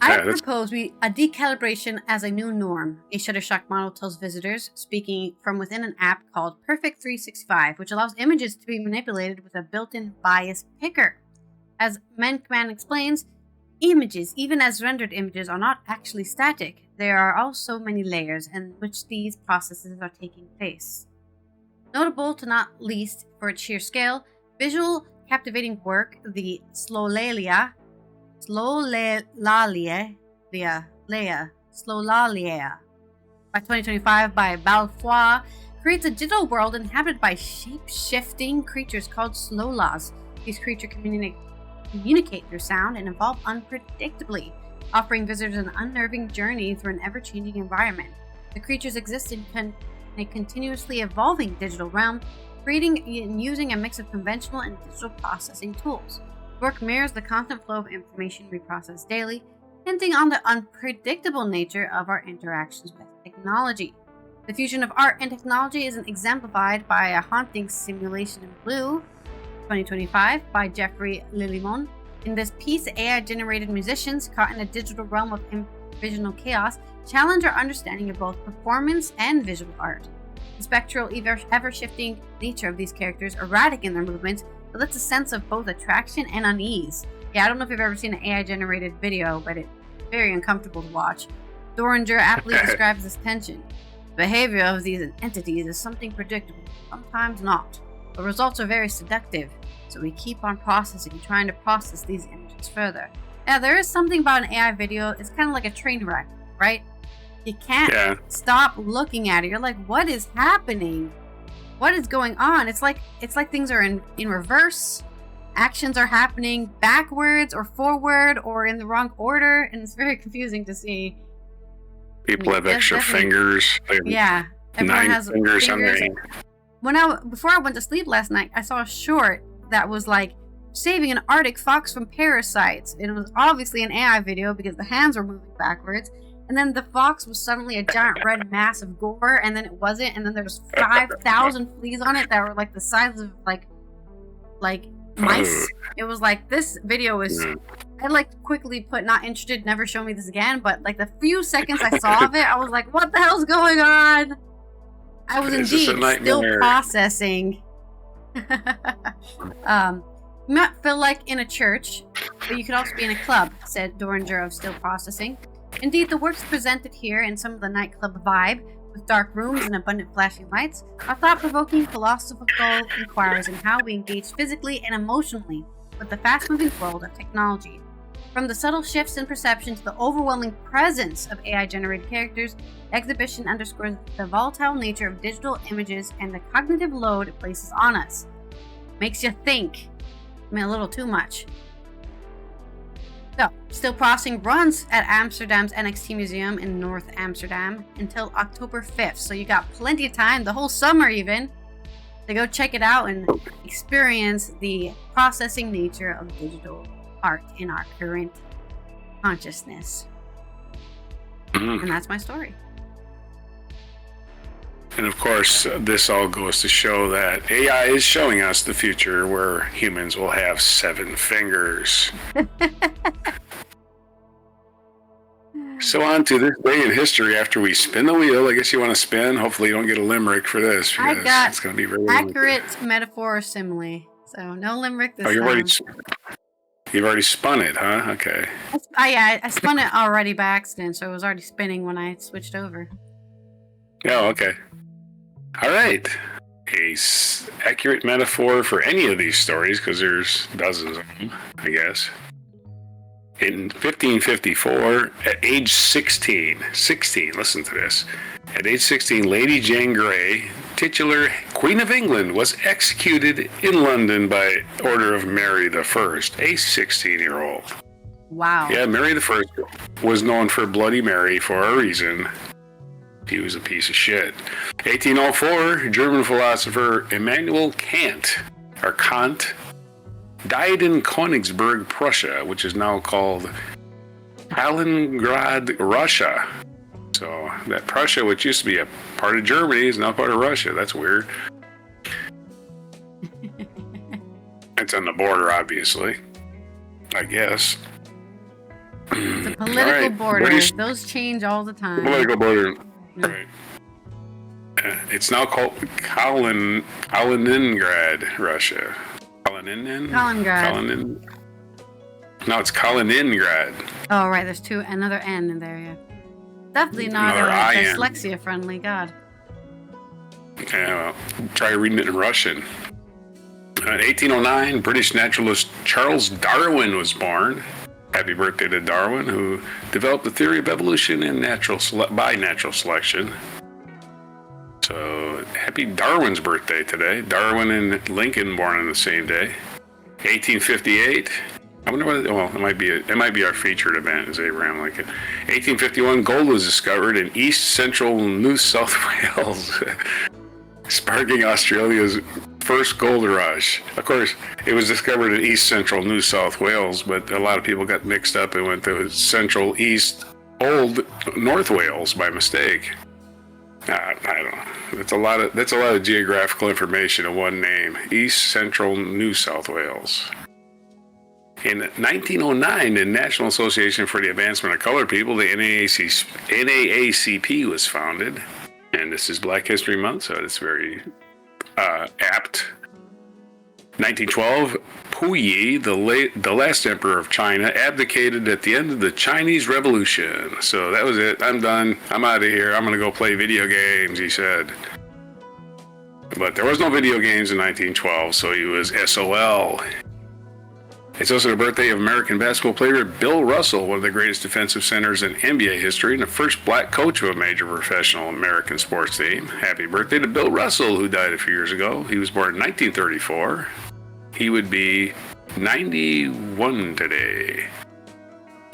I propose a decalibration as a new norm. A Shutterstock model tells visitors, speaking from within an app called Perfect 365, which allows images to be manipulated with a built-in bias picker. As Menkman explains, images, even as rendered images, are not actually static. There are also many layers in which these processes are taking place. Notable, to not least for its sheer scale, visual captivating work, the Slolalia by 2025 by Balfour, creates a digital world inhabited by shape-shifting creatures called Slolas. These creatures communicate through sound and evolve unpredictably, offering visitors an unnerving journey through an ever-changing environment. The creatures exist in a continuously evolving digital realm, creating and using a mix of conventional and digital processing tools. The work mirrors the constant flow of information we process daily, hinting on the unpredictable nature of our interactions with technology. The fusion of art and technology is exemplified by a haunting simulation in blue, 2025, by Jeffrey Lillimon. In this piece, AI-generated musicians caught in a digital realm of visional chaos challenge our understanding of both performance and visual art. The spectral, ever-shifting nature of these characters, erratic in their movements, elicits a sense of both attraction and unease. Yeah, I don't know if you've ever seen an AI-generated video, but it's very uncomfortable to watch. Doringer aptly describes this tension. The behavior of these entities is something predictable, sometimes not. The results are very seductive, so we keep on processing, trying to process these images further. Yeah, there is something about an AI video. It's kind of like a train wreck, right? You can't stop looking at it. You're like, what is happening? What is going on? It's like things are in reverse. Actions are happening backwards or forward or in the wrong order, and it's very confusing to see. People have extra fingers. Yeah, everyone has fingers on their hand. Before I went to sleep last night, I saw a short that was like saving an Arctic fox from parasites. It was obviously an AI video because the hands were moving backwards, and then the fox was suddenly a giant red mass of gore, and then it wasn't, and then there was 5,000 fleas on it that were like the size of like mice. It was like, this video is. I like quickly put not interested, never show me this again. But like the few seconds I saw of it, I was like, what the hell's going on? I was indeed still processing. You might feel like in a church, but you could also be in a club, said Doringer of Still Processing. Indeed, the works presented here in some of the nightclub vibe, with dark rooms and abundant flashing lights, are thought-provoking philosophical inquiries in how we engage physically and emotionally with the fast-moving world of technology. From the subtle shifts in perception to the overwhelming presence of AI-generated characters, the exhibition underscores the volatile nature of digital images and the cognitive load it places on us. Makes you think. I mean, a little too much. So, Still Processing runs at Amsterdam's NXT Museum in North Amsterdam until October 5th. So you got plenty of time, the whole summer even, to go check it out and experience the processing nature of digital art in our current consciousness. And that's my story. And of course, this all goes to show that AI is showing us the future where humans will have 7 fingers. So on to this day in history after we spin the wheel. I guess you want to spin. Hopefully you don't get a limerick for this. I got it's going to be very accurate metaphor or simile. So no limerick this time. You've already spun it, huh? Okay. I spun it already by accident, so it was already spinning when I switched over. Oh, okay. All right. Accurate metaphor for any of these stories, because there's dozens of them, I guess. In 1554, at age 16, listen to this. At age 16, Lady Jane Grey, titular Queen of England, was executed in London by order of Mary I, a 16-year-old. Wow. Yeah, Mary I was known for Bloody Mary for a reason. He was a piece of shit. 1804, German philosopher Immanuel Kant, died in Königsberg, Prussia, which is now called Kaliningrad, Russia. So that Prussia, which used to be a part of Germany, is now part of Russia. That's weird. It's on the border, obviously. I guess. It's a political border. Those change all the time. Political border. Right. It's now called Kaliningrad, Russia. Kaliningrad. No, it's Kaliningrad. Oh, right. There's another N in there, yeah. Definitely not dyslexia friendly, God. Yeah, well, try reading it in Russian. In 1809, British naturalist Charles Darwin was born. Happy birthday to Darwin, who developed the theory of evolution and by natural selection. So, happy Darwin's birthday today. Darwin and Lincoln born on the same day. 1858. I wonder what. Well, it might be our featured event is Abraham Lincoln. 1851. Gold was discovered in East Central New South Wales, sparking Australia's first gold rush. Of course, it was discovered in East Central New South Wales, but a lot of people got mixed up and went to Central East Old North Wales by mistake. I don't know. That's a lot of geographical information in one name. East Central New South Wales. In 1909, the National Association for the Advancement of Colored People, the NAACP, was founded. And this is Black History Month, so it's very apt. 1912, Puyi, the last emperor of China, abdicated at the end of the Chinese Revolution. So that was it. I'm done. I'm out of here. I'm going to go play video games, he said. But there was no video games in 1912, so he was SOL. It's also the birthday of American basketball player Bill Russell, one of the greatest defensive centers in NBA history and the first black coach of a major professional American sports team. Happy birthday to Bill Russell, who died a few years ago. He was born in 1934. He would be 91 today.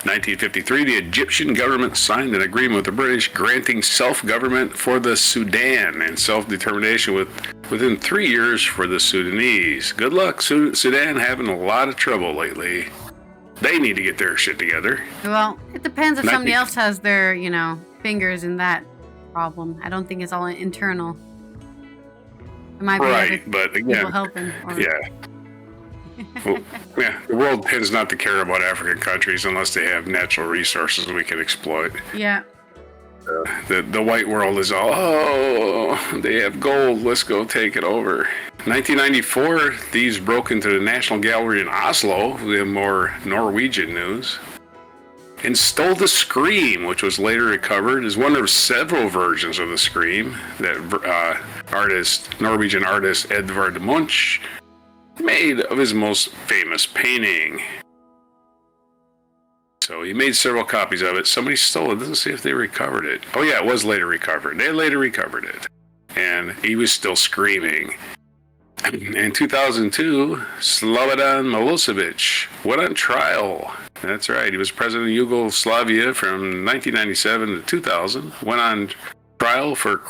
1953, the Egyptian government signed an agreement with the British granting self-government for the Sudan and self-determination within 3 years for the Sudanese. Good luck, Sudan, having a lot of trouble lately. They need to get their shit together. Well, it depends if somebody else has their, fingers in that problem. I don't think it's all internal. It might be right, but again, people helping. Yeah. Well, yeah, the world tends not to care about African countries unless they have natural resources we can exploit. Yeah. The white world is all, they have gold, let's go take it over. 1994, thieves broke into the National Gallery in Oslo, we have more Norwegian news, and stole the Scream, which was later recovered as one of several versions of the Scream that Norwegian artist Edvard Munch made of his most famous painting. So he made several copies of it. Somebody stole it. Doesn't see if they recovered it. Oh yeah, it was later recovered. They later recovered it. And he was still screaming. In 2002, Slobodan Milosevic went on trial. That's right. He was president of Yugoslavia from 1997 to 2000. Went on trial for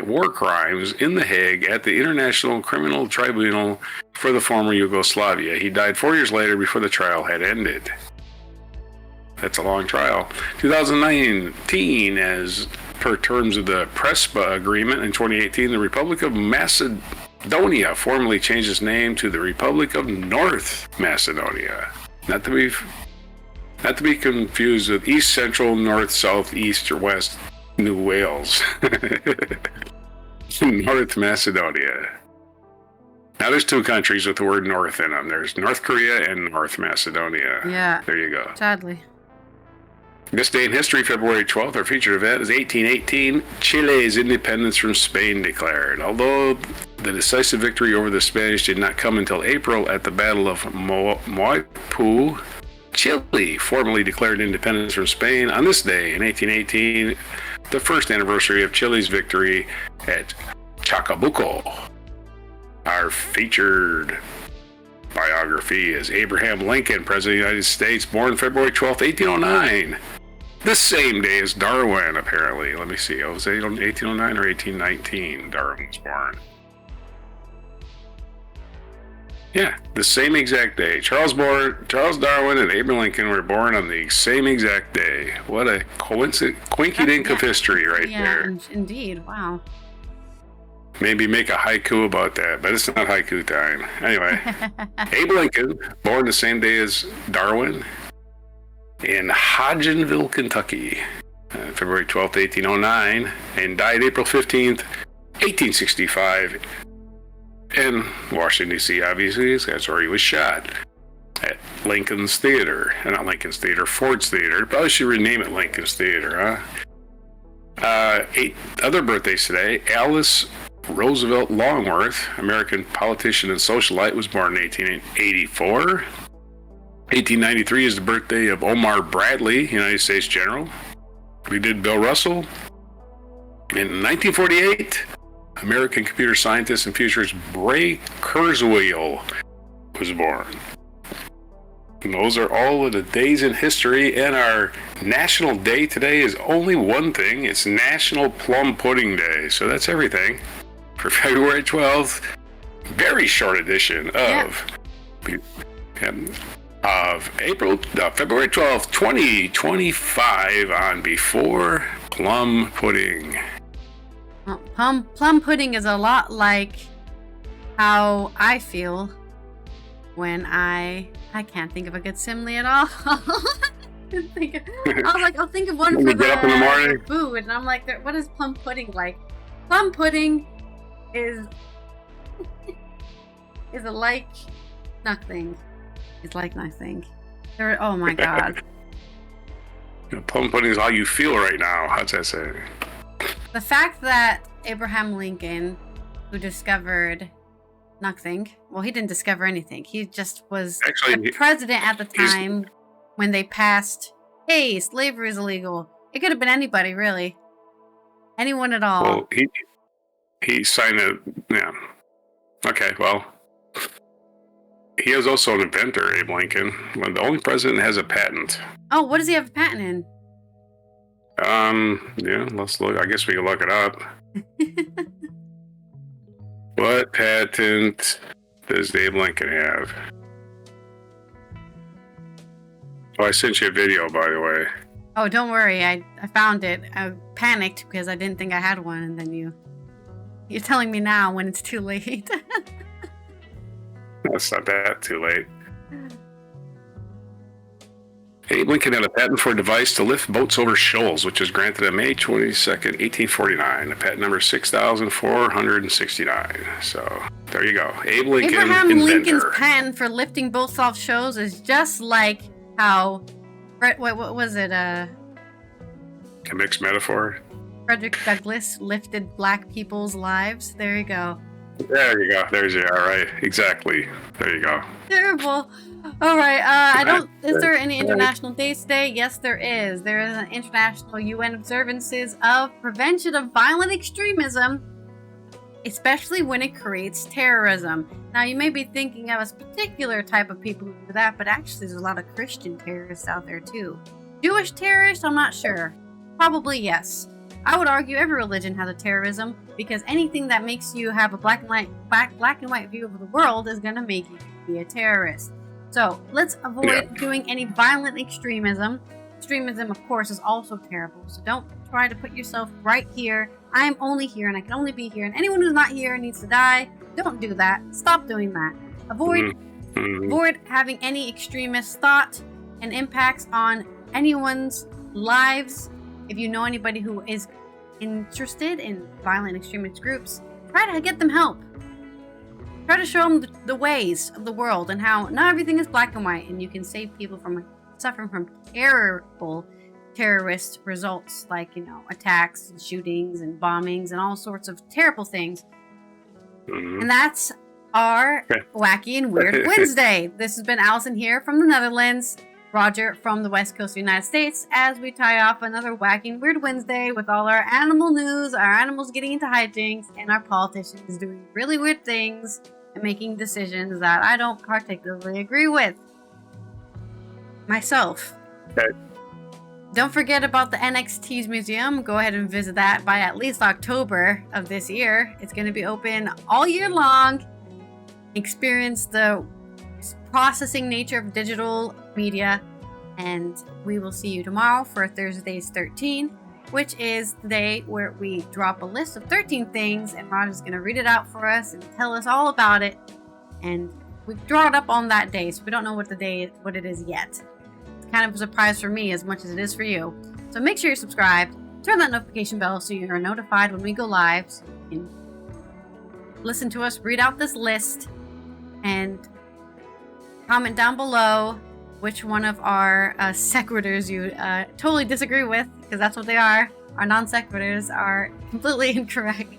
war crimes in The Hague at the International Criminal Tribunal for the former Yugoslavia. He died 4 years later before the trial had ended. That's a long trial. 2019, as per terms of the Prespa agreement in 2018, the Republic of Macedonia formally changed its name to the Republic of North Macedonia. Not to be confused with East Central, North, South, East, or West New Wales. North Macedonia. Now there's two countries with the word North in them. There's North Korea and North Macedonia. Yeah. There you go. Sadly. This day in history, February 12th, our featured event is 1818. Chile's independence from Spain declared. Although the decisive victory over the Spanish did not come until April at the Battle of Maipú, Chile formally declared independence from Spain on this day in 1818, the first anniversary of Chile's victory at Chacabuco. Our featured biography is Abraham Lincoln, President of the United States, born February 12th, 1809. The same day as Darwin, apparently. Let me see. Was it 1809 or 1819 Darwin was born? Yeah, the same exact day. Charles Darwin and Abraham Lincoln were born on the same exact day. What a coinky-dink of history right there. Yeah, indeed. Wow. Maybe make a haiku about that, but it's not haiku time. Anyway, Abe Lincoln, born the same day as Darwin in Hodgenville, Kentucky, February 12th, 1809, and died April 15th, 1865, in Washington, D.C., obviously. That's where he was shot, at Lincoln's Theater. Not Lincoln's Theater, Ford's Theater. Probably should rename it Lincoln's Theater, huh? 8 other birthdays today. Alice Roosevelt Longworth, American politician and socialite, was born in 1884. 1893 is the birthday of Omar Bradley, United States General. We did Bill Russell. In 1948, American computer scientist and futurist Ray Kurzweil was born. And those are all of the days in history, and our national day today is only one thing. It's National Plum Pudding Day, so that's everything. For February 12th, very short edition of February 12th, 2025 on Before Plum Pudding. Well, plum pudding is a lot like how I feel when I can't think of a good simile at all. I'll think of one for the food, and I'm like, what is plum pudding like? Plum pudding is like nothing. He's like nothing. Oh my god. Plum pudding is how you feel right now. How's that say? The fact that Abraham Lincoln, who discovered nothing, well, he didn't discover anything. He just was the president at the time when they passed, hey, slavery is illegal. It could have been anybody, really. Anyone at all. Well, he signed it. Yeah. Okay, well, he is also an inventor, Abe Lincoln. Well, the only president that has a patent. Oh, what does he have a patent in? Yeah, let's look. I guess we can look it up. What patent does Abe Lincoln have? Oh, I sent you a video, by the way. Oh, don't worry. I found it. I panicked because I didn't think I had one, and then you're telling me now when it's too late. It's not that too late. Abe Lincoln had a patent for a device to lift boats over shoals, which was granted on May 22nd, 1849. Patent number 6,469. So there you go. Abe Lincoln, Abraham inventor. Lincoln's patent for lifting boats off shoals is just like how, what was it? A mixed metaphor. Frederick Douglass lifted black people's lives. There you go. There you go. There's you. All right. Exactly. There you go. Terrible. All right. Is there any international days today? Yes, there is. There is an international UN observances of prevention of violent extremism, especially when it creates terrorism. Now, you may be thinking of a particular type of people who do that, but actually, there's a lot of Christian terrorists out there too. Jewish terrorists? I'm not sure. Probably yes. I would argue every religion has a terrorism because anything that makes you have a black and white view of the world is going to make you be a terrorist. So let's avoid doing any violent extremism. Extremism, of course, is also terrible. So don't try to put yourself right here. I am only here and I can only be here. And anyone who's not here needs to die. Don't do that. Stop doing that. Avoid having any extremist thought and impacts on anyone's lives. If you know anybody who is interested in violent extremist groups, try to get them help. Try to show them the ways of the world and how not everything is black and white, and you can save people from suffering from terrible terrorist results like, attacks and shootings and bombings and all sorts of terrible things. And that's our Wacky and Weird Wednesday. This has been Allison here from the Netherlands. Roger from the West Coast of the United States as we tie off another Wacky and Weird Wednesday with all our animal news, our animals getting into hijinks, and our politicians doing really weird things and making decisions that I don't particularly agree with. Myself. Okay. Don't forget about the NXT's museum. Go ahead and visit that by at least October of this year. It's going to be open all year long. Experience the processing nature of digital media, and we will see you tomorrow for Thursday's 13, which is the day where we drop a list of 13 things, and Roger's going to read it out for us and tell us all about it. And we draw it up on that day, so we don't know what it is yet. It's kind of a surprise for me as much as it is for you. So make sure you're subscribed, turn that notification bell so you are notified when we go live, so you can listen to us read out this list, and comment down below which one of our sequiturs you totally disagree with, because that's what they are. Our non sequiturs are completely incorrect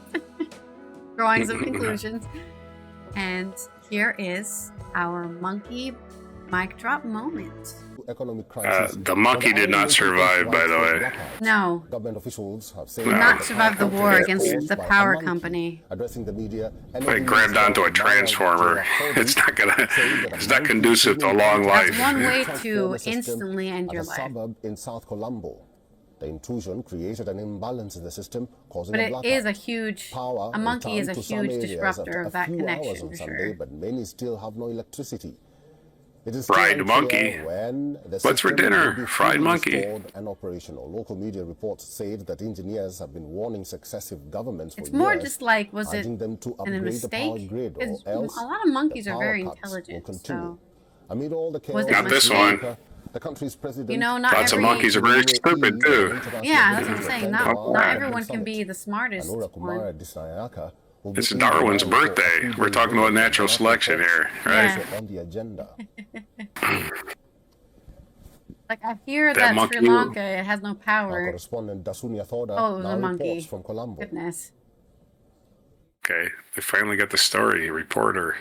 drawings of conclusions. And here is our monkey mic drop moment. The monkey did not survive, by the way. No. Government officials have said did not survive the war against the power company. Addressing the media, If it grabbed onto a transformer, it's not conducive to a long life. That's one way to instantly end your at a life. suburb in South Colombo. The intrusion created an imbalance in the system, causing But a it blackout. is a monkey is a returned to some huge areas disruptor after of that a few connection, hours on for Sunday, sure. but many still have no electricity. It is Fried still monkey. unclear when the What's for system dinner? will be Fried fully monkey. restored and operational. Local media reports said that engineers have been warning successive governments for It's more years, just like, was it urging them to a upgrade the power mistake? grid, or Because else a lot of monkeys the are very power cuts will intelligent, continue. so Amid all the chaos, Was it a Not this mistake? one. The country's president, not Lots of every monkeys are very stupid, too. Yeah, that's what I'm saying. Not everyone can be the smartest Anura one. Kumara Disnayaka will be It's in Darwin's demand for birthday. a We're talking about natural selection here, right? Yeah. on the agenda. Like, I hear That that Sri monkey- Lanka it has no Our power. correspondent Dasunya Thoda Oh, it was now a monkey. reports from Colombo. Goodness. Okay, they finally got the story. Reporter.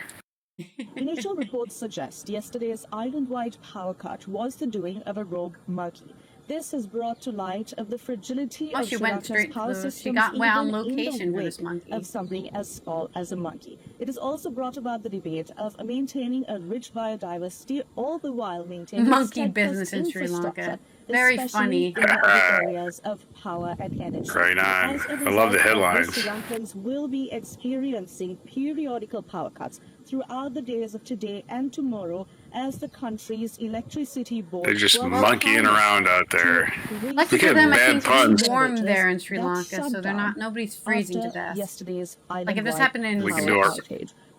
Initial reports suggest yesterday's island-wide power cut was the doing of a rogue monkey. This has brought to light of the fragility Oh, of she Sri went Lanka's straight power to- she systems got way on even in the location for this wake monkey. of something as small as a monkey. It has also brought about the debate of maintaining a rich biodiversity, all the while maintaining Monkey steadfast business in Sri infrastructure, Lanka. Very especially funny. in the areas of power and energy. Right on. As a I love the result of this, headlines. Sri Lankans will be experiencing periodical power cuts throughout the days of today and tomorrow as the country's electricity board... They're just works monkeying around out there. Lucky We for get them, I bad think puns. it's warm there in Sri that Lanka, shut so they're down nobody's freezing to after death. yesterday's Like, if this happened in We can do our-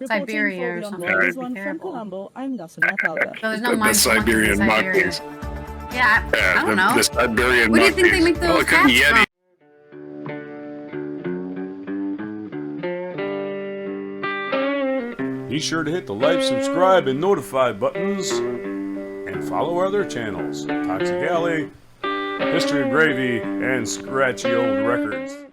Siberia or something, Right. This one from Colombo, I'm Dasunya Thoda. So there's no The mindful monkeys in Siberian Siberia. monkeys. Yeah, I don't know. The Siberian Where do you think they monkeys. make those Look at hats Yeti. from? Be sure to hit the like, subscribe, and notify buttons, and follow our other channels, Toxic Alley, History of Gravy, and Scratchy Old Records.